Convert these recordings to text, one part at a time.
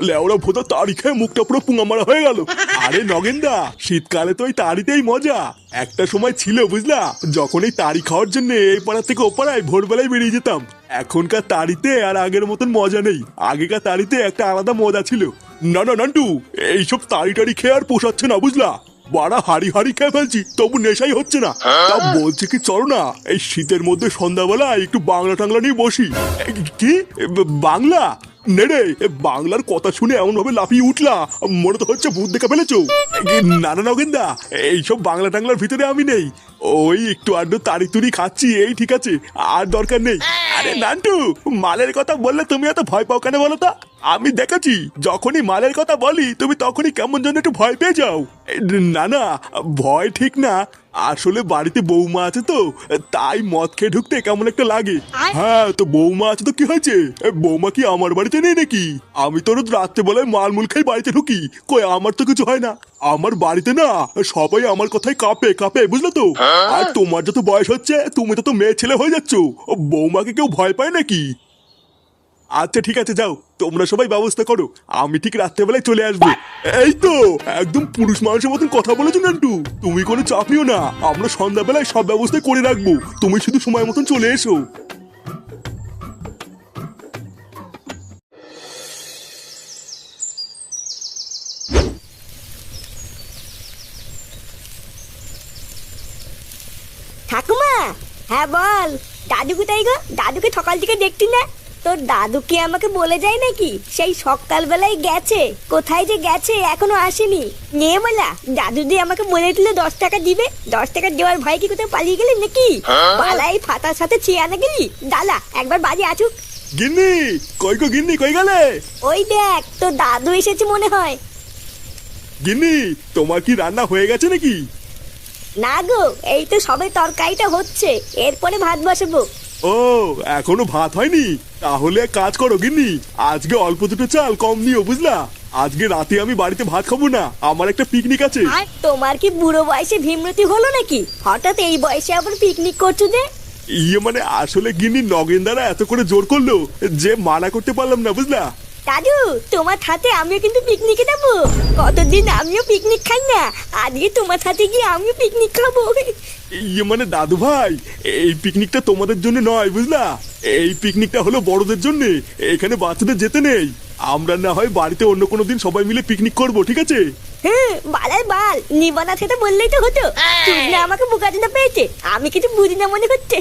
লেওড়া ভোতা তাড়ি খেয়ে মুখটা পুরো পুঙা মারা হয়ে গেল। আরে নগেনদা, শীতকালে তো ওই তাড়িতেই মজা। একটা সময় ছিল বুঝলা, যখন এই তাড়ি খাওয়ার জন্য এই পাড়া থেকে ও পাড়ায় ভোরবেলায় বেরিয়ে যেতাম। এখনকার তাড়িতে আর আগের মতন মজা নেই। আগেকার তাড়িতে একটা আলাদা মজা ছিল। না না নান্টু, এইসব তাড়ি টাড়ি খেয়ে আর পোষাচ্ছে না বুঝলা। বাড়া হাড়ি হাড়ি খেয়ে ফেলছি, তবু নেশাই হচ্ছে না। তা বলছে কি চলো না এই শীতের মধ্যে সন্ধ্যাবেলা একটু বাংলা টাংলা নিয়ে বসি। কি বাংলা? নেড়ে বাংলার কথা শুনে এমন ভাবে লাফিয়ে উঠলা, মনে তো হচ্ছে ভূত দেখা ফেলেছো। না না নগেনদা, এইসব বাংলা টাংলার ভিতরে আমি নেই। ওই একটু আড্ডু তাড়ি তুড়ি খাচ্ছি, এই ঠিক আছে, আর দরকার নেই। আরে নান্টু, মালের কথা বললে তুমি এত ভয় পাও কেন বলো তো? আমি দেখেছি যখনই মালের কথা বলি তুমি তখনই কেমন যেন একটু ভয় পেয়ে যাও। না না, ভয় ঠিক না, আসলে বাড়িতে বৌমা আছে তো, তাই মদ খেয়ে ঢুকতে কেমন একটা লাগে। হ্যাঁ তো বৌমা আছে তো কি হয়েছে? বৌমা কি আমার বাড়িতে নেই নাকি? আমি তো রোজ রাত্রেবেলায় মালমুল খাই বাড়িতে ঢুকি, কই আমার তো কিছু হয় না। আমার বাড়িতে না সবাই আমার কথায় কাঁপে কাঁপে, বুঝলো তো। আর তোমার যত বয়স হচ্ছে তুমি তো মেয়ে ছেলে হয়ে যাচ্ছ, বৌমাকে কেউ ভয় পায় নাকি? আচ্ছা ঠিক আছে, যাও তোমরা সবাই ব্যবস্থা করো, আমি ঠিক রাত্রেবেলায় চলে আসবো। এই তো একদম পুরুষ মানুষের মতন কথা বলেছো নান্টু, তুমি কোনো চাপ নিও না, আমরা সন্ধ্যাবেলায় সব ব্যবস্থা করে রাখবো, তুমি শুধু সময় মতন চলে এসো। ঠাকুমা, হ্যাঁ বল। দাদু কোথায় গো? দাদুকে সকাল থেকে দেখতি না। তোর দাদু কি আমাকে বলে যায় নাকি সেই সকালবেলায় গেছে? কোথায় যে গেছে এখনো আসেনি। নিয়ে বলা দাদু দিয়ে আমাকে বলে দিল 10 টাকা দিবে। 10 টাকা দেওয়ার ভয় কি কোথাও পালিয়ে গেলি নাকি? পালাই ফাটার সাথে চেয়ে আনা গেলি। দালা একবার বাজে আসুক। গিন্নি কই গো, গিন্নি কই গেলে? ওই দেখ তোর দাদু এসেছে মনে হয়। গিন্নি তোমার কি রান্না হয়ে গেছে নাকি? না গো, এই তো সবে তরকারিটা হচ্ছে, এরপরে ভাত বসাবো। ও এখনো ভাত হয়নি? তাহলে এক কাজ করো গিন্নি, আজকে অল্প দুটো চাল কম নিও বুঝলা। আজকে রাতে আমি বাড়িতে ভাত খাবো না, আমার একটা পিকনিক আছে। তোমার কি বুড়ো বয়সে ভীমরতি হলো নাকি? হঠাৎ এই বয়সে আবার পিকনিক করছো যে? মানে আসলে গিন্নি নগেনদারা এত করে জোর করলো যে মানা করতে পারলাম না বুঝলা। দাদু তোমার সাথে আমিও কিন্তু পিকনিকে যাবো। কতদিন আমিও পিকনিক খাই না, আজকে তোমার সাথে গিয়ে আমিও পিকনিক খাবো। মানে দাদু ভাই, এই পিকনিকটা তোমাদের জন্য নয় বুঝলা, এই পিকনিকটা হলো বড়দের জন্য, এখানে বাচ্চাদের যেতে নেই। আমরা না হয় বাড়িতে অন্য কোনো দিন সবাই মিলে পিকনিক করব, ঠিক আছে? হ্যাঁ বালার বাল, নিবানা সেটা বললেই তো হতো। তুই না আমাকে বোকাচোদা পেয়েছে, আমি কিছু বুঝি না মনে হচ্ছে।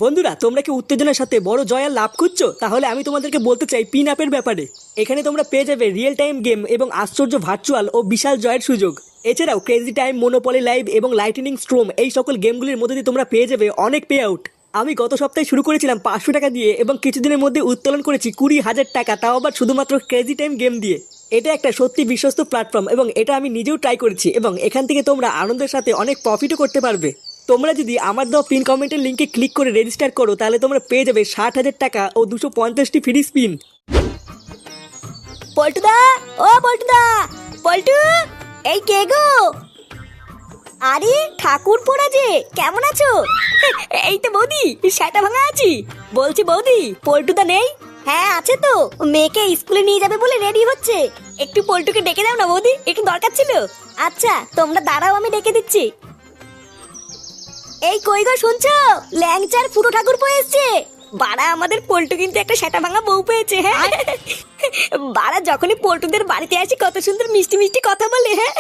বন্ধুরা, তোমরা কি উত্তেজনার সাথে বড় জয়ার লাভ খুঁজছো? তাহলে আমি তোমাদেরকে বলতে চাই পিন আপের ব্যাপারে। এখানে তোমরা পেয়ে যাবে রিয়েল টাইম গেম এবং আশ্চর্য ভার্চুয়াল ও বিশাল জয়ের সুযোগ। এছাড়াও ক্রেজি টাইম, মোনোপলি লাইভ এবং লাইটনিং স্ট্রোম এই সকল গেমগুলির মধ্যে দিয়ে তোমরা পেয়ে যাবে অনেক পে আউট। আমি গত সপ্তাহে শুরু করেছিলাম 500 টাকা দিয়ে এবং কিছুদিনের মধ্যে উত্তোলন করেছি 20,000 টাকা, তাও আবার শুধুমাত্র ক্রেজি টাইম গেম দিয়ে। এটা একটা সত্যি বিশ্বস্ত প্ল্যাটফর্ম এবং এটা আমি নিজেও ট্রাই করেছি এবং এখান থেকে তোমরা আনন্দের সাথে অনেক প্রফিটও করতে পারবে। তোমরা যদি আমার দেওয়া পিন কমেন্টের লিঙ্কে ক্লিক করে রেজিস্টার করো তাহলে তোমরা পেয়ে যাবে 60,000 টাকা ও 250টি ফ্রি স্পিন। পল্টুদা, ও পল্টুদা, পল্টু, এই কে গো? আরে ঠাকুর পোড়া যে, কেমন আছো? এই তো বৌদি, সেটা ভাঙা আছি। বলছি বৌদি, পল্টুদা নেই? হ্যাঁ আছে তো, মেয়েকে স্কুলে নিয়ে যাবে বলে রেডি হচ্ছে। একটু পল্টুকে ডেকে দাও না বৌদি, একটু দরকার ছিল। আচ্ছা তোমরা দাঁড়াও, আমি ডেকে দিচ্ছি। এই কই গো শুনছো? ল্যাংচার ফুটো ঠাকুর এসছে। বাড়া আমাদের পল্টু কিন্তু একটা সেটা ভাঙা বউ পেয়েছে। হ্যাঁ বাড়া যখনই পল্টুদের বাড়িতে আসি কত সুন্দর মিষ্টি মিষ্টি কথা বলে। হ্যাঁ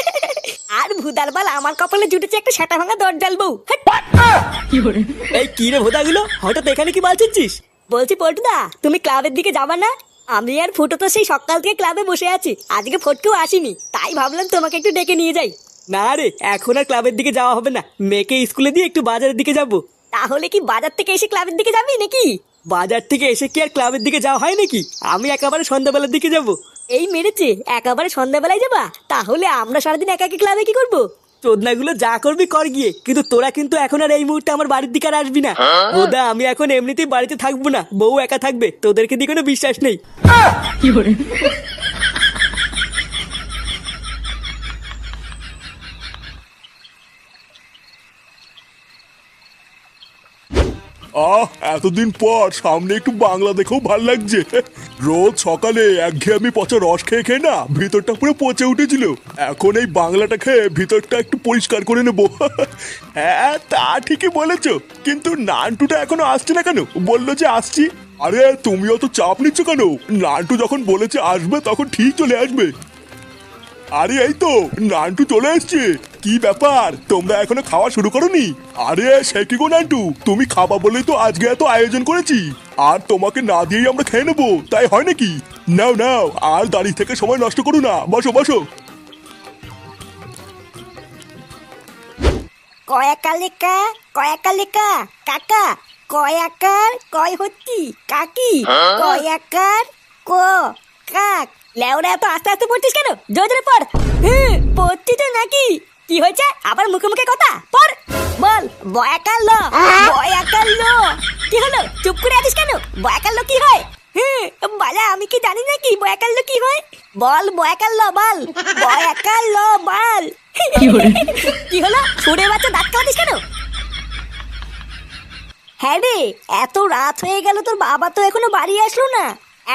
আর ভুদার বাল আমার কপালে জুটেছে একটা সেটা ভাঙা দরজাল বউ। এই কি রে ভোদাগুলো, হঠাৎ এখানে কি বালছিস? বলছি পল্টুদা, তুমি ক্লাবের দিকে যাবা না? আমি আর ফুটো তো সেই সকাল থেকে ক্লাবে বসে আছি, আজকে ফটকেও আসিনি, তাই ভাবলাম তোমাকে একটু ডেকে নিয়ে যাই। না রে, এখন আর ক্লাবের দিকে যাওয়া হবে না, মেয়েকে স্কুলে দিয়ে একটু বাজারের দিকে যাব। তাহলে কি বাজার থেকে এসে ক্লাবের দিকে যাবি নাকি? বাজার থেকে এসে কি আর ক্লাবের দিকে যাওয়া হয় নাকি? আমি একেবারে সন্ধ্যাবেলার দিকে যাব। এই মেরেছে, একেবারে সন্ধ্যাবেলায় যাবা? তাহলে আমরা সারাদিন একা একা ক্লাবে কি করবো? চোদনাগুলো যা করবি কর গিয়ে, কিন্তু তোরা কিন্তু এখন আর এই মুহূর্তে আমার বাড়ির দিকে আর আসবি না। ওদা আমি এখন এমনিতেই বাড়িতে থাকবো না, বউ একা থাকবে, তোদেরকে দিয়ে কোনো বিশ্বাস নেই। এতদিন পর সামনে একটু বাংলা দেখেও ভাল লাগছে। রোজ সকালে একঘেয়েমি পচা রস খেয়ে খেয়ে না ভিতরটা পুরো পচে উঠেছিল। এখন এই বাংলাটা খেয়ে ভিতরটা একটু পরিষ্কার করে নেবো। হ্যাঁ তা ঠিকই বলেছো, কিন্তু নান্টুটা এখনো আসছে না কেন? বললো যে আসছি। আরে তুমিও তো চাপ নিচ্ছ কেন? নান্টু যখন বলেছে আসবে তখন ঠিক চলে আসবে। আরে এই তো নান্টু চলে এসছে। কি ব্যাপার, তোমরা এখনো খাওয়া শুরু করোনি? আরে সে কি গো নান্টু, তুমি খাবা বলেই তো আজকে এত আয়োজন করেছি, আর তোমাকে না দিয়েই আমরা খেয়ে নেবো, তাই হয় নাকি? নাও নাও, আর দাঁড়িয়ে থেকে সময় নষ্ট করো না, বসো বসো। কয়াকালেকা কয়াকালেকা কাকা, কয়াকার কয় হচ্ছি কাকি, কয়াকার ক কাক। লেওরা এত আস্তে আস্তে পড়ছিস কেন? জোরে জোরে পড়। পড়ছি তো নাকি? কি হয়েছে আবার মুখে মুখে কথা? পড় বল। বয়াকার ল, বয়াকার ল। কি হলো, চুপ করে আছিস কেন? বয়াকার ল কি হয়? বালা আমি কি জানি নাকি বয়াকার ল কি হয়? বল বয়াকার ল বল, বয়াকার ল বল। কি হলো, ছুড়ে বাচ্চা দাঁত কাটিস কেন? হ্যাঁ রে, এত রাত হয়ে গেল, তোর বাবা তো এখনো বাড়ি আসলো না।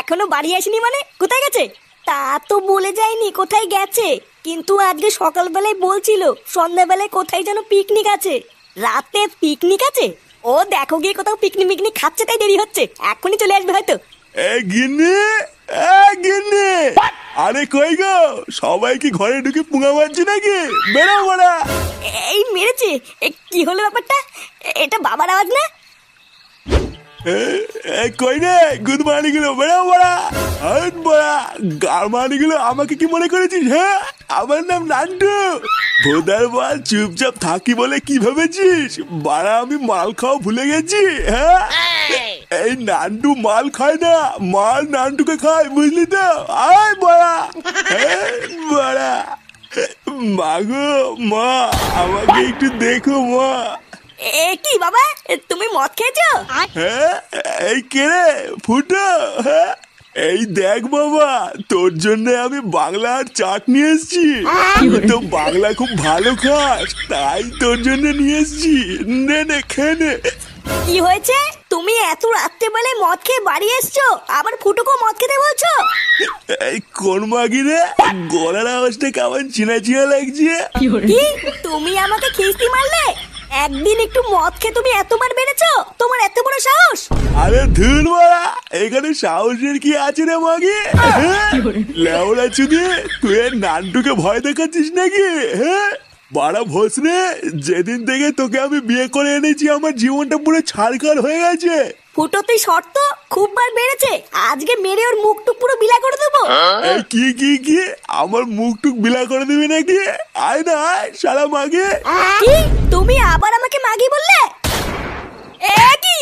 এখনো বাড়ি আসেনি মানে? কোথায় গেছে? তা তো বলে যায়নি কোথায় গেছে, কিন্তু আজকে সকালবেলায় বলছিল সন্ধ্যাবেলায় কোথায় যেন পিকনিক আছে। রাতে পিকনিক আছে? ও দেখো গিয়ে কোথাও পিকনিক মিকনিক খাচ্ছে, তাই দেরি হচ্ছে, এখনই চলে আসবে হয়তো। গিন্নি, গিন্নি, আরে কই গো, সবাই কি ঘরে ঢুকে পুঙা মারছে নাকি? বেরো বড়া। এই মেরেছে? কি হলো ব্যাপারটা? এটা বাবার আওয়াজ না? কই রে গুড মর্নিং গুলো, বেরো বড়া। হাট বড়া, গারমানি গুলো আমাকে কি মনে করেছিস? হ্যাঁ, আমার নাম নান্টু। ভোদার বল, চুপচাপ থাকি বলে কি ভেবেছিস? বাড়া আমি মাল খাওয়া ভুলে গেছি? হ্যাঁ, এই নান্টু মাল খায় না, মাল নান্টুকে খায়, বুঝলি তো? আয় বড়া, বড়া। মাগো মা, আমাকে একটু দেখো মা। কি বাবা, তুমি মদ খেয়েছো? হ্যাঁ, এই কে রে ফুটো? হ্যাঁ, এই দেখ বাবা, তোর জন্য আমি বাংলার চাট নিয়ে এসেছি। তুই তো বাংলা খুব ভালো খাস, তাই তোর জন্য নিয়ে এসেছি। নে নে, খেয়ে নে। কি হয়েছে, তুমি এত রাত্রে বেলে মদ খেয়ে বাড়ি এসছো, আবার ফুটুকো মদ খেতে বলছো? এই কোন মাগি রে, গলার আওয়াজটা কেমন চিনা চিনা লাগছে? কি, তুমি আমাকে খিস্তি মারলে? একদিন একটু মদ খেয়ে তুমি এতবার বেড়েছো? তোমার এত বড় সাহস? আরে ধুর বাড়া, এখানে সাহসের কি আছে রে মাগি? লেওড়া চুদি, তুই নান্টুকে ভয় দেখাচ্ছিস নাকি? হ্যাঁ বাড়া ভোসরে, যেদিন থেকে তোকে আমি বিয়ে করে এনেছি আমার জীবনটা পুরো ছাড়খাড় হয়ে গেছে। ফুটো তুই শর্ত খুব বার বেড়েছে, আজকে মেরে ওর মুখ টুক পুরো বিলা করে দেবো। এই কি কি কি, আমার মুখ টুক বিলা করে দিবি নাকি? আয় না আয় শালা মাগে। কি, তুমি আবার আমাকে মাগি বললে? কি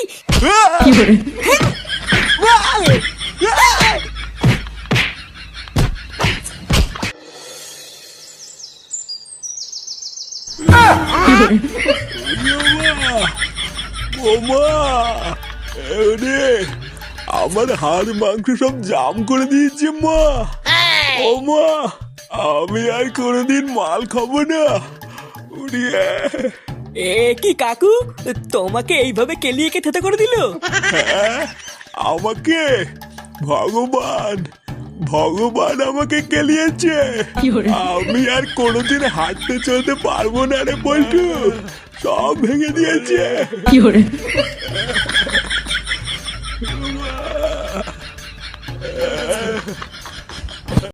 আমার হাড় মাংস সব জাম করে দিয়েছে মা। ও মা, আমি আর কোনোদিন মাল খাবো না। কি কাকু, তোমাকে এইভাবে কেলিয়ে কে থেতে করে দিল? হ্যাঁ, আমাকে ভগবান ভগবান আমাকে কেলিয়েছে। আমি আর কোনোদিন হাঁটতে চলতে পারবো না রে বল্টু, সব ভেঙে দিয়েছে।